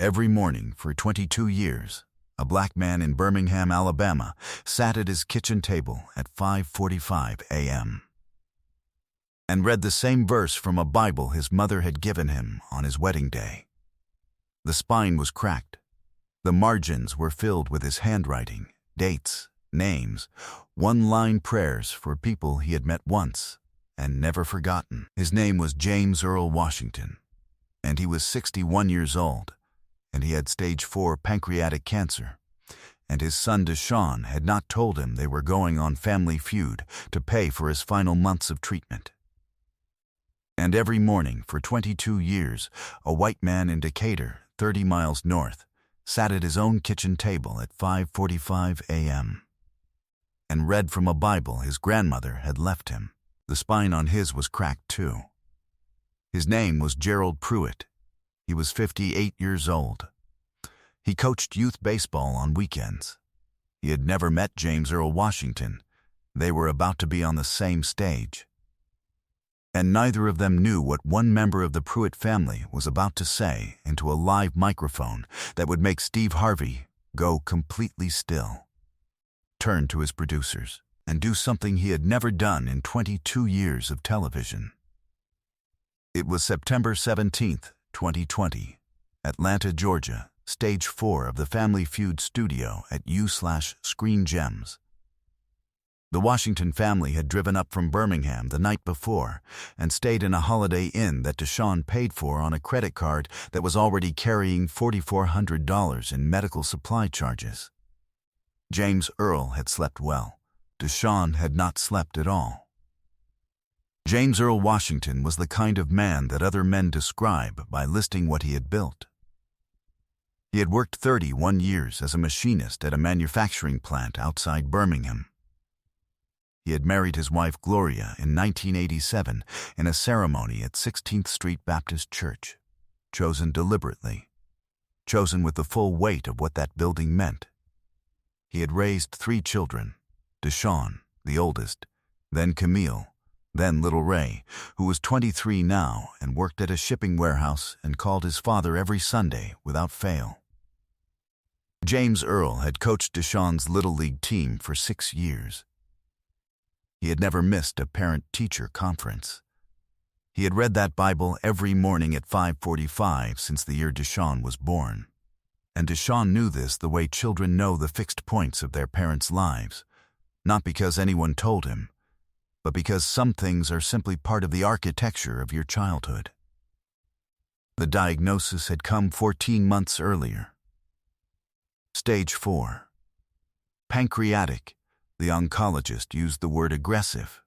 Every morning for 22 years, a black man in Birmingham, Alabama, sat at his kitchen table at 5:45 a.m. and read the same verse from a Bible his mother had given him on his wedding day. The spine was cracked. The margins were filled with his handwriting, dates, names, one-line prayers for people he had met once and never forgotten. His name was James Earl Washington, and he was 61 years old, and he had stage 4 pancreatic cancer, and his son Deshaun had not told him they were going on Family Feud to pay for his final months of treatment. And every morning for 22 years, a white man in Decatur, 30 miles north, sat at his own kitchen table at 5:45 a.m. and read from a Bible his grandmother had left him. The spine on his was cracked too. His name was Gerald Pruitt. He was 58 years old. He coached youth baseball on weekends. He had never met James Earl Washington. They were about to be on the same stage. And neither of them knew what one member of the Pruitt family was about to say into a live microphone that would make Steve Harvey go completely still, turn to his producers, and do something he had never done in 22 years of television. It was September 17th, 2020, Atlanta, Georgia, Stage 4 of the Family Feud studio at U/Screen Gems. The Washington family had driven up from Birmingham the night before and stayed in a Holiday Inn that Deshaun paid for on a credit card that was already carrying $4,400 in medical supply charges. James Earl had slept well. Deshaun had not slept at all. James Earl Washington was the kind of man that other men describe by listing what he had built. He had worked 31 years as a machinist at a manufacturing plant outside Birmingham. He had married his wife Gloria in 1987 in a ceremony at 16th Street Baptist Church, chosen deliberately, chosen with the full weight of what that building meant. He had raised 3 children, Deshaun, the oldest, then Camille, then little Ray, who was 23 now and worked at a shipping warehouse and called his father every Sunday without fail. James Earl had coached Deshaun's Little League team for 6 years. He had never missed a parent-teacher conference. He had read that Bible every morning at 5:45 since the year Deshaun was born. And Deshaun knew this the way children know the fixed points of their parents' lives, not because anyone told him, but because some things are simply part of the architecture of your childhood. The diagnosis had come 14 months earlier. Stage 4. Pancreatic. The oncologist used the word aggressive.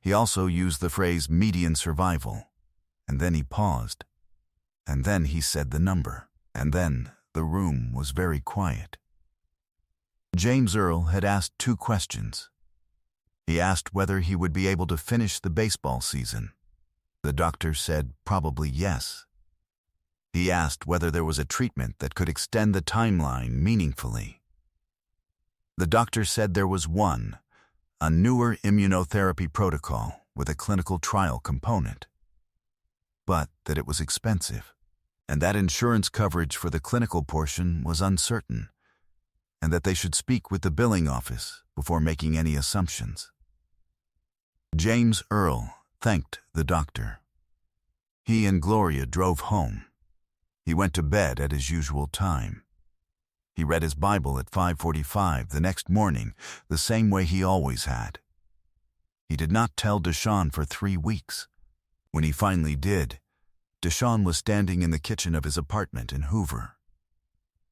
He also used the phrase median survival. And then he paused. And then he said the number. And then the room was very quiet. James Earl had asked 2 questions. He asked whether he would be able to finish the baseball season. The doctor said probably yes. He asked whether there was a treatment that could extend the timeline meaningfully. The doctor said there was one, a newer immunotherapy protocol with a clinical trial component, but that it was expensive, and that insurance coverage for the clinical portion was uncertain, and that they should speak with the billing office before making any assumptions. James Earl thanked the doctor. He and Gloria drove home. He went to bed at his usual time. He read his Bible at 5:45 the next morning, the same way he always had. He did not tell Deshaun for 3 weeks. When he finally did, Deshaun was standing in the kitchen of his apartment in Hoover.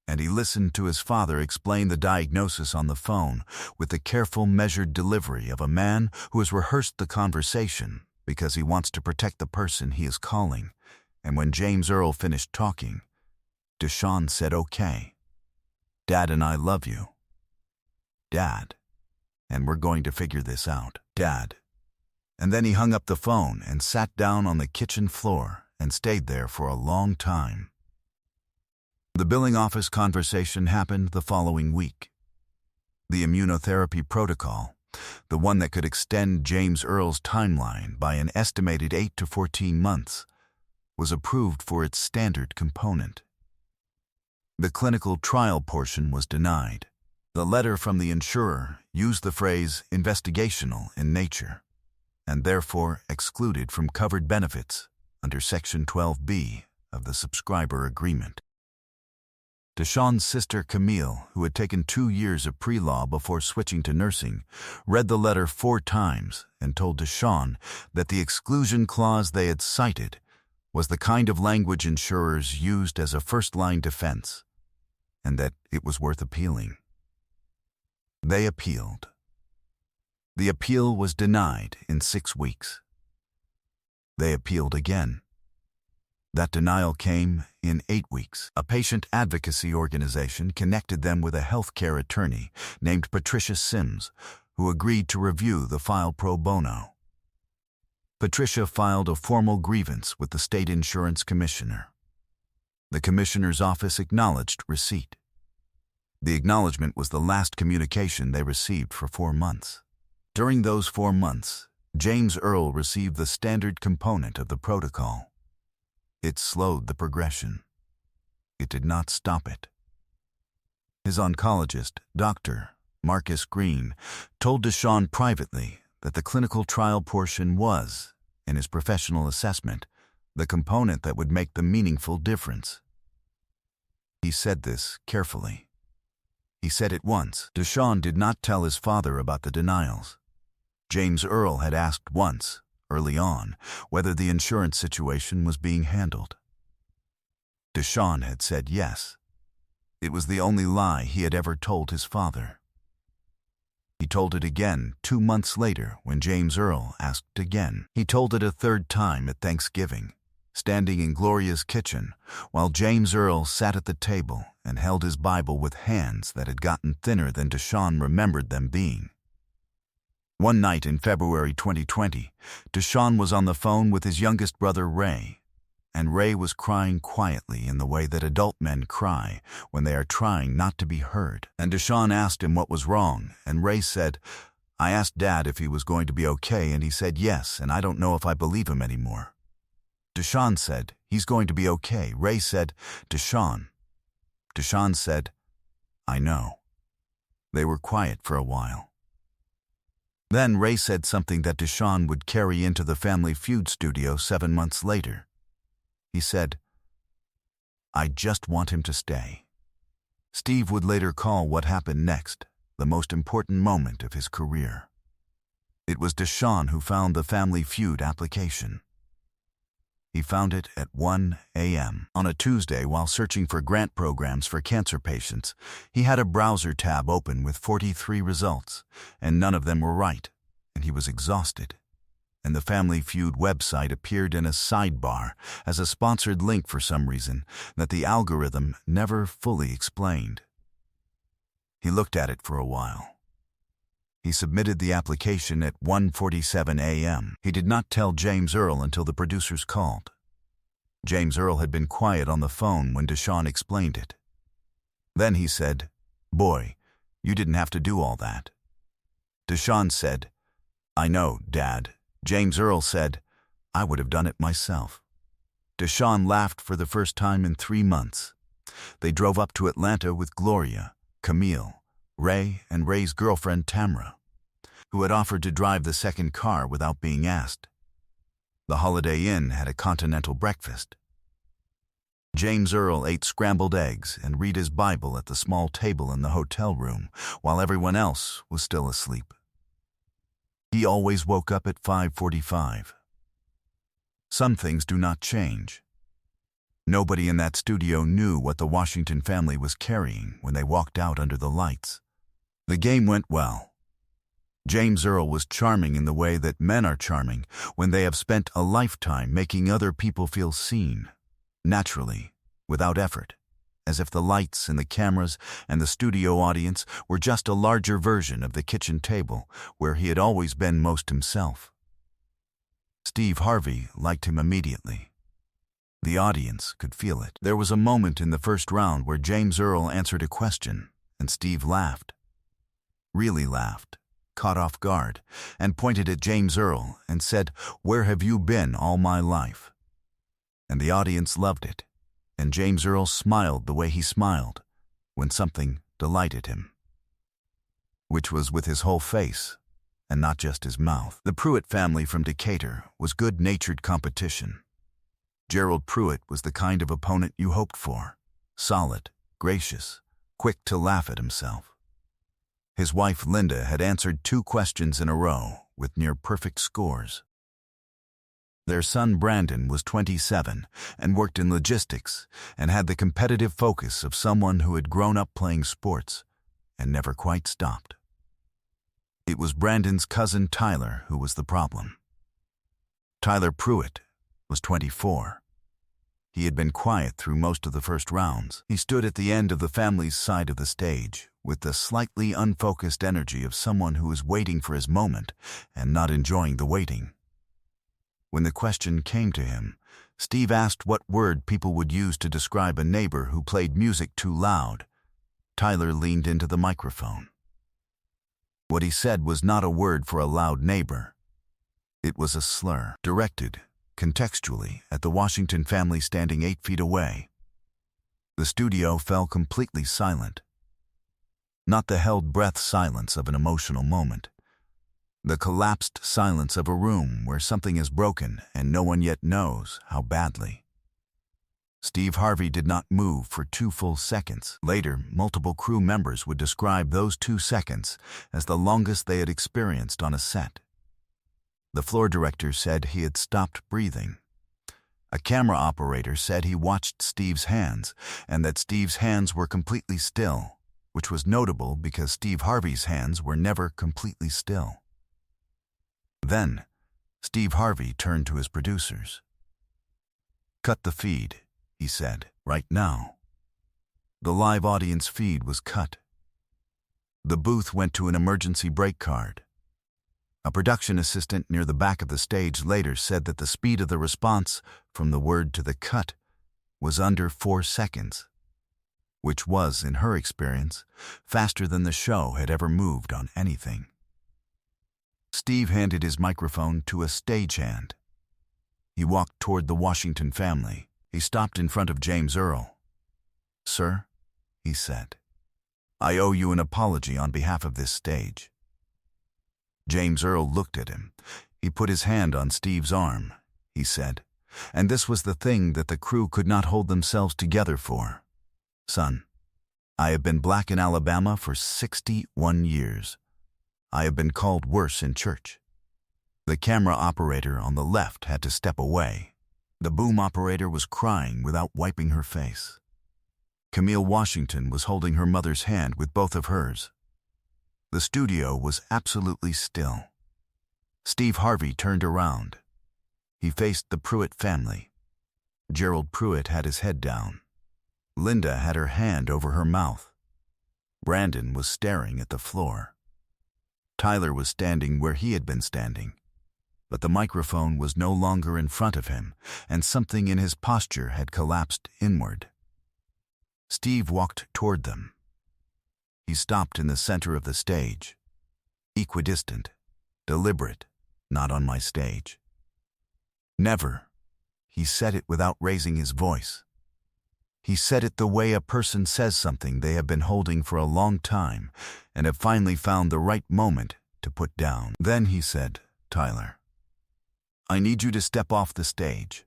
And he listened to his father explain the diagnosis on the phone with the careful, measured delivery of a man who has rehearsed the conversation because he wants to protect the person he is calling. And when James Earl finished talking, Deshaun said, "Okay. Dad and I love you. Dad. And we're going to figure this out. Dad." And then he hung up the phone and sat down on the kitchen floor and stayed there for a long time. The billing office conversation happened the following week. The immunotherapy protocol, the one that could extend James Earl's timeline by an estimated 8 to 14 months, was approved for its standard component. The clinical trial portion was denied. The letter from the insurer used the phrase investigational in nature, and therefore excluded from covered benefits under Section 12B of the subscriber agreement. Deshawn's sister Camille, who had taken 2 years of pre-law before switching to nursing, read the letter 4 times and told Deshawn that the exclusion clause they had cited was the kind of language insurers used as a first-line defense, and that it was worth appealing. They appealed. The appeal was denied in 6 weeks. They appealed again. That denial came in 8 weeks. A patient advocacy organization connected them with a healthcare attorney named Patricia Sims, who agreed to review the file pro bono. Patricia filed a formal grievance with the state insurance commissioner. The commissioner's office acknowledged receipt. The acknowledgement was the last communication they received for 4 months. During those 4 months, James Earl received the standard component of the protocol. It slowed the progression. It did not stop it. His oncologist, Dr. Marcus Green, told Deshawn privately that the clinical trial portion was, in his professional assessment, the component that would make the meaningful difference. He said this carefully. He said it once. Deshawn did not tell his father about the denials. James Earl had asked once, early on, whether the insurance situation was being handled. Deshawn had said yes. It was the only lie he had ever told his father. He told it again 2 months later when James Earl asked again. He told it a 3rd time at Thanksgiving, standing in Gloria's kitchen, while James Earl sat at the table and held his Bible with hands that had gotten thinner than Deshawn remembered them being. One night in February 2020, Deshawn was on the phone with his youngest brother, Ray, and Ray was crying quietly in the way that adult men cry when they are trying not to be heard. And Deshawn asked him what was wrong, and Ray said, "I asked Dad if he was going to be okay, and he said yes, and I don't know if I believe him anymore." Deshawn said, "He's going to be okay." Ray said, "Deshawn." Deshawn said, "I know." They were quiet for a while. Then Ray said something that Deshawn would carry into the Family Feud studio 7 months later. He said, "I just want him to stay." Steve would later call what happened next the most important moment of his career. It was Deshawn who found the Family Feud application. He found it at 1 a.m. On a Tuesday while searching for grant programs for cancer patients. He had a browser tab open with 43 results, and none of them were right, and he was exhausted. And the Family Feud website appeared in a sidebar as a sponsored link for some reason that the algorithm never fully explained. He looked at it for a while. He submitted the application at 1:47 a.m. He did not tell James Earl until the producers called. James Earl had been quiet on the phone when Deshawn explained it. Then he said, "Boy, you didn't have to do all that." Deshawn said, "I know, Dad." James Earl said, "I would have done it myself." Deshawn laughed for the first time in 3 months. They drove up to Atlanta with Gloria, Camille, Ray, and Ray's girlfriend Tamra, who had offered to drive the second car without being asked. The Holiday Inn had a continental breakfast. James Earl ate scrambled eggs and read his Bible at the small table in the hotel room while everyone else was still asleep. He always woke up at 5:45. Some things do not change. Nobody in that studio knew what the Washington family was carrying when they walked out under the lights. The game went well. James Earl was charming in the way that men are charming when they have spent a lifetime making other people feel seen, naturally, without effort, as if the lights and the cameras and the studio audience were just a larger version of the kitchen table where he had always been most himself. Steve Harvey liked him immediately. The audience could feel it. There was a moment in the first round where James Earl answered a question, and Steve laughed. Really laughed, caught off guard, and pointed at James Earl and said, "Where have you been all my life?" And the audience loved it. and James Earl smiled the way he smiled when something delighted him, which was with his whole face and not just his mouth. The Pruitt family from Decatur was good-natured competition. Gerald Pruitt was the kind of opponent you hoped for, solid, gracious, quick to laugh at himself. His wife Linda had answered 2 questions in a row with near-perfect scores. Their son Brandon was 27 and worked in logistics and had the competitive focus of someone who had grown up playing sports and never quite stopped. It was Brandon's cousin Tyler who was the problem. Tyler Pruitt was 24. He had been quiet through most of the first rounds. He stood at the end of the family's side of the stage with the slightly unfocused energy of someone who is waiting for his moment and not enjoying the waiting. When the question came to him, Steve asked what word people would use to describe a neighbor who played music too loud. Tyler leaned into the microphone. What he said was not a word for a loud neighbor. It was a slur, directed, contextually, at the Washington family standing 8 feet away. The studio fell completely silent. Not the held-breath silence of an emotional moment. The collapsed silence of a room where something is broken and no one yet knows how badly. Steve Harvey did not move for 2 full seconds. Later, multiple crew members would describe those 2 seconds as the longest they had experienced on a set. The floor director said he had stopped breathing. A camera operator said he watched Steve's hands and that Steve's hands were completely still, which was notable because Steve Harvey's hands were never completely still. Then, Steve Harvey turned to his producers. "Cut the feed," he said, "right now." The live audience feed was cut. The booth went to an emergency break card. A production assistant near the back of the stage later said that the speed of the response from the word to the cut was under 4 seconds, which was, in her experience, faster than the show had ever moved on anything. Steve handed his microphone to a stagehand. He walked toward the Washington family. He stopped in front of James Earl. "Sir," he said, "I owe you an apology on behalf of this stage." James Earl looked at him. He put his hand on Steve's arm. He said, and this was the thing that the crew could not hold themselves together for. "Son, I have been black in Alabama for 61 years. I have been called worse in church." The camera operator on the left had to step away. The boom operator was crying without wiping her face. Camille Washington was holding her mother's hand with both of hers. The studio was absolutely still. Steve Harvey turned around. He faced the Pruitt family. Gerald Pruitt had his head down. Linda had her hand over her mouth. Brandon was staring at the floor. Tyler was standing where he had been standing, but the microphone was no longer in front of him, and something in his posture had collapsed inward. Steve walked toward them. He stopped in the center of the stage, equidistant, deliberate, not on my stage. "Never." He said it without raising his voice. He said it the way a person says something they have been holding for a long time and have finally found the right moment to put down. Then he said, "Tyler, I need you to step off the stage."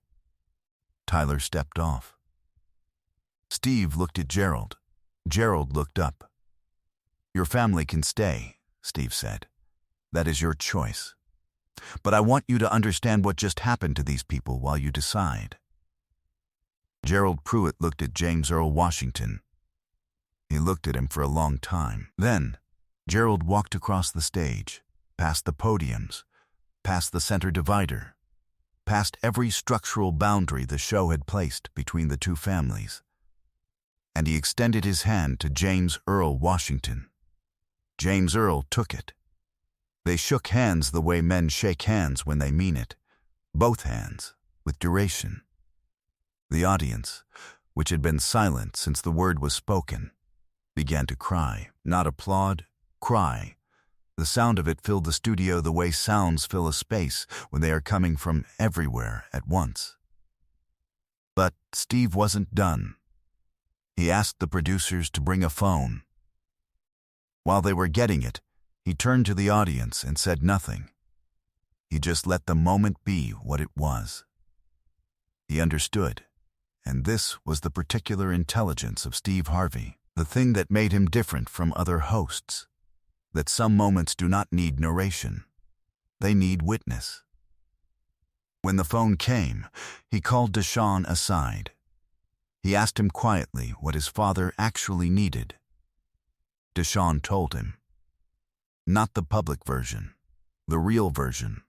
Tyler stepped off. Steve looked at Gerald. Gerald looked up. "Your family can stay," Steve said. "That is your choice. But I want you to understand what just happened to these people while you decide." Gerald Pruitt looked at James Earl Washington. He looked at him for a long time. Then, Gerald walked across the stage, past the podiums, past the center divider, past every structural boundary the show had placed between the 2 families. And he extended his hand to James Earl Washington. James Earl took it. They shook hands the way men shake hands when they mean it, both hands, with duration. The audience, which had been silent since the word was spoken, began to cry. Not applaud, cry. The sound of it filled the studio the way sounds fill a space when they are coming from everywhere at once. But Steve wasn't done. He asked the producers to bring a phone. While they were getting it, he turned to the audience and said nothing. He just let the moment be what it was. He understood, and this was the particular intelligence of Steve Harvey, the thing that made him different from other hosts, that some moments do not need narration. They need witness. When the phone came, he called Deshaun aside. He asked him quietly what his father actually needed. Deshaun told him. Not the public version, the real version,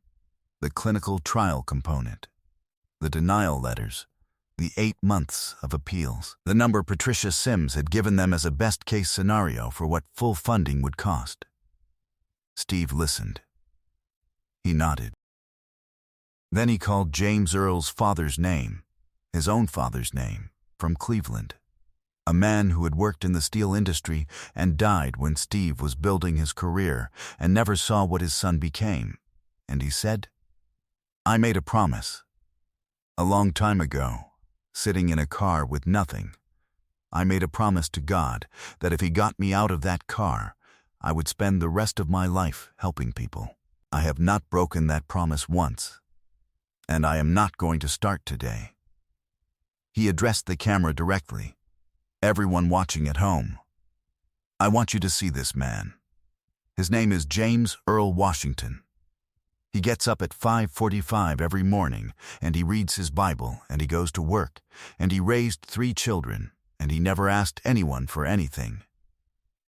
the clinical trial component, the denial letters, the 8 months of appeals, the number Patricia Sims had given them as a best-case scenario for what full funding would cost. Steve listened. He nodded. Then he called James Earl's father's name, his own father's name, from Cleveland, a man who had worked in the steel industry and died when Steve was building his career and never saw what his son became. And he said, "I made a promise. A long time ago, sitting in a car with nothing, I made a promise to God that if He got me out of that car, I would spend the rest of my life helping people. I have not broken that promise once, and I am not going to start today." He addressed the camera directly. "Everyone watching at home, I want you to see this man. His name is James Earl Washington. He gets up at 5:45 every morning, and he reads his Bible, and he goes to work, and he raised 3 children, and he never asked anyone for anything.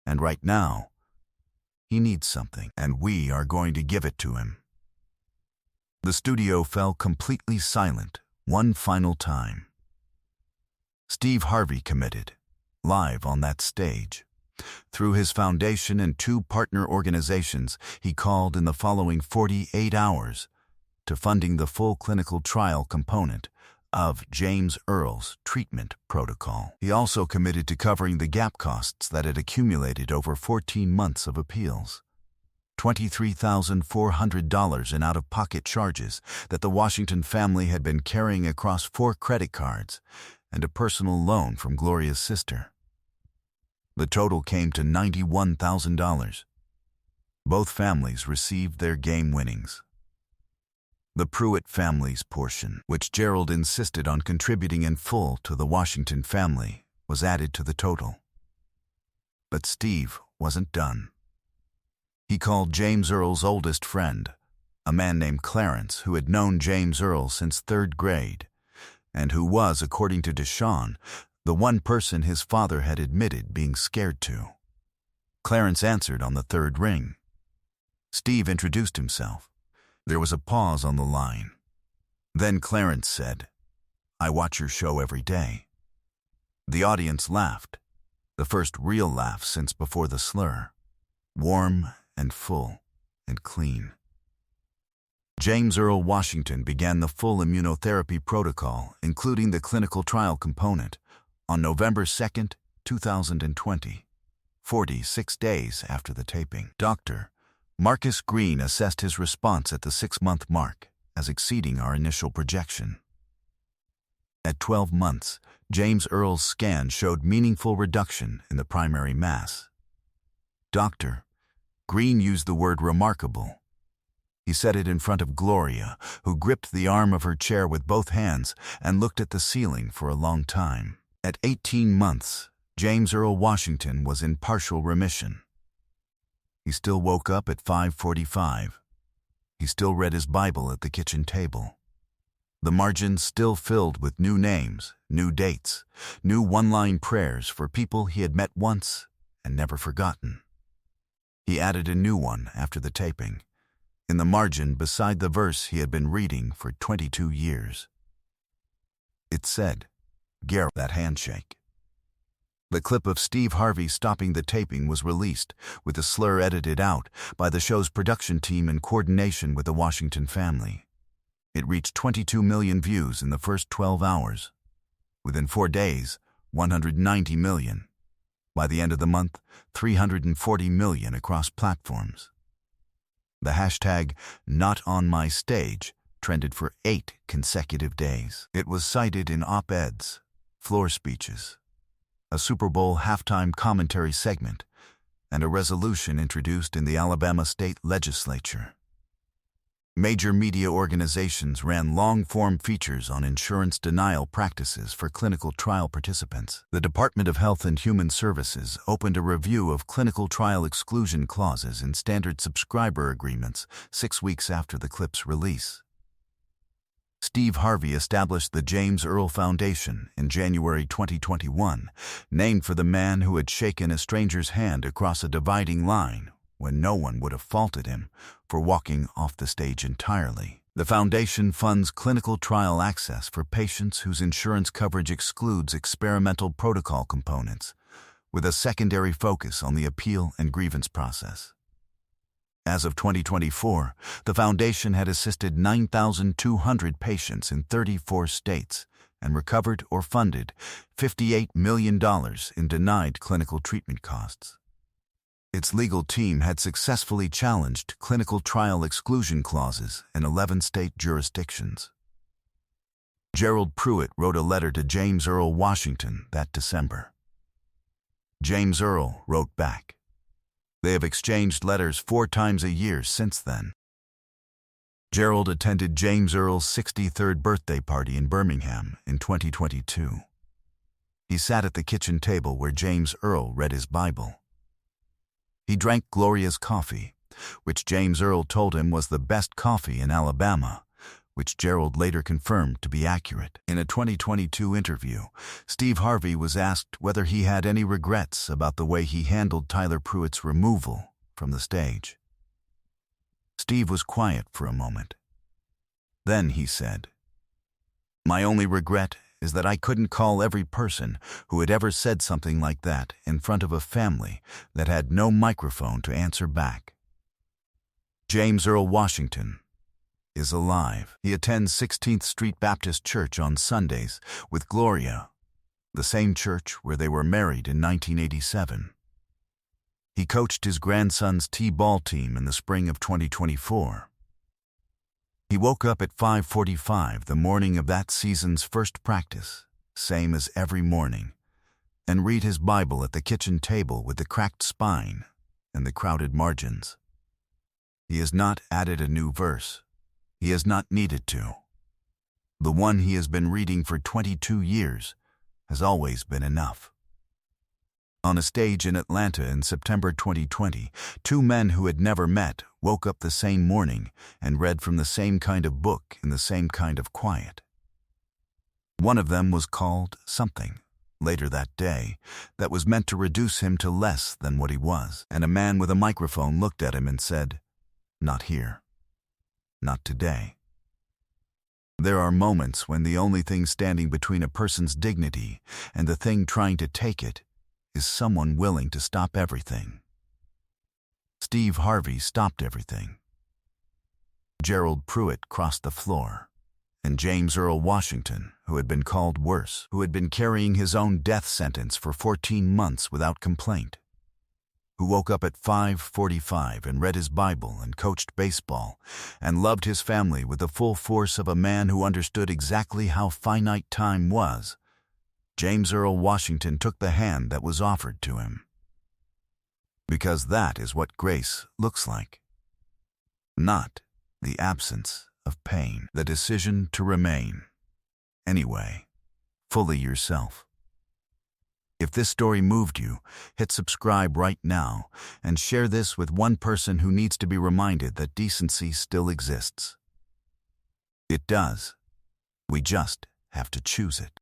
And right now, he needs something, and we are going to give it to him." The studio fell completely silent one final time. Steve Harvey committed, live on that stage. Through his foundation and 2 partner organizations, he called in the following 48 hours to funding the full clinical trial component of James Earl's treatment protocol. He also committed to covering the gap costs that had accumulated over 14 months of appeals. $23,400 in out-of-pocket charges that the Washington family had been carrying across 4 credit cards, and a personal loan from Gloria's sister. The total came to $91,000. Both families received their game winnings. The Pruitt family's portion, which Gerald insisted on contributing in full to the Washington family, was added to the total. But Steve wasn't done. He called James Earl's oldest friend, a man named Clarence who had known James Earl since 3rd grade, and who was, according to Deshaun, the one person his father had admitted being scared to. Clarence answered on the 3rd ring. Steve introduced himself. There was a pause on the line. Then Clarence said, "I watch your show every day." The audience laughed, the first real laugh since before the Slur, warm and full and clean. James Earl Washington began the full immunotherapy protocol, including the clinical trial component, on November 2, 2020, 46 days after the taping. Dr. Marcus Green assessed his response at the 6-month mark as exceeding our initial projection. At 12 months, James Earl's scan showed meaningful reduction in the primary mass. Dr. Green used the word remarkable. He said it in front of Gloria, who gripped the arm of her chair with both hands and looked at the ceiling for a long time. At 18 months, James Earl Washington was in partial remission. He still woke up at 5:45. He still read his Bible at the kitchen table. The margins still filled with new names, new dates, new one-line prayers for people he had met once and never forgotten. He added a new one after the taping, in the margin beside the verse he had been reading for 22 years. It said, "Garrett, that handshake." The clip of Steve Harvey stopping the taping was released, with the Slur edited out by the show's production team in coordination with the Washington family. It reached 22 million views in the first 12 hours. Within 4 days, 190 million. By the end of the month, 340 million across platforms. The hashtag #NotOnMyStage trended for 8 consecutive days. It was cited in op-eds, floor speeches, a Super Bowl halftime commentary segment, and a resolution introduced in the Alabama state legislature. Major media organizations ran long-form features on insurance denial practices for clinical trial participants. The Department of Health and Human Services opened a review of clinical trial exclusion clauses in standard subscriber agreements 6 weeks after the clip's release. Steve Harvey established the James Earl Foundation in January 2021, named for the man who had shaken a stranger's hand across a dividing line when no one would have faulted him for walking off the stage entirely. The foundation funds clinical trial access for patients whose insurance coverage excludes experimental protocol components, with a secondary focus on the appeal and grievance process. As of 2024, the foundation had assisted 9,200 patients in 34 states and recovered or funded $58 million in denied clinical treatment costs. Its legal team had successfully challenged clinical trial exclusion clauses in 11 state jurisdictions. Gerald Pruitt wrote a letter to James Earl Washington that December. James Earl wrote back. They have exchanged letters 4 times a year since then. Gerald attended James Earl's 63rd birthday party in Birmingham in 2022. He sat at the kitchen table where James Earl read his Bible. He drank Gloria's coffee, which James Earl told him was the best coffee in Alabama, which Gerald later confirmed to be accurate. In a 2022 interview, Steve Harvey was asked whether he had any regrets about the way he handled Tyler Pruitt's removal from the stage. Steve was quiet for a moment. Then he said, "My only regret is that I couldn't call every person who had ever said something like that in front of a family that had no microphone to answer back." James Earl Washington is alive. He attends 16th Street Baptist Church on Sundays with Gloria, the same church where they were married in 1987. He coached his grandson's T-ball team in the spring of 2024. He woke up at 5:45 the morning of that season's first practice, same as every morning, and read his Bible at the kitchen table with the cracked spine and the crowded margins. He has not added a new verse. He has not needed to. The one he has been reading for 22 years has always been enough. On a stage in Atlanta in September 2020, 2 men who had never met woke up the same morning and read from the same kind of book in the same kind of quiet. One of them was called something, later that day, that was meant to reduce him to less than what he was, and a man with a microphone looked at him and said, "Not here. Not today." There are moments when the only thing standing between a person's dignity and the thing trying to take it is someone willing to stop everything. Steve Harvey stopped everything. Gerald Pruitt crossed the floor, and James Earl Washington, who had been called worse, who had been carrying his own death sentence for 14 months without complaint, who woke up at 5:45 and read his Bible and coached baseball and loved his family with the full force of a man who understood exactly how finite time was, James Earl Washington took the hand that was offered to him. Because that is what grace looks like. Not the absence of pain, the decision to remain, anyway, fully yourself. If this story moved you, hit subscribe right now and share this with one person who needs to be reminded that decency still exists. It does. We just have to choose it.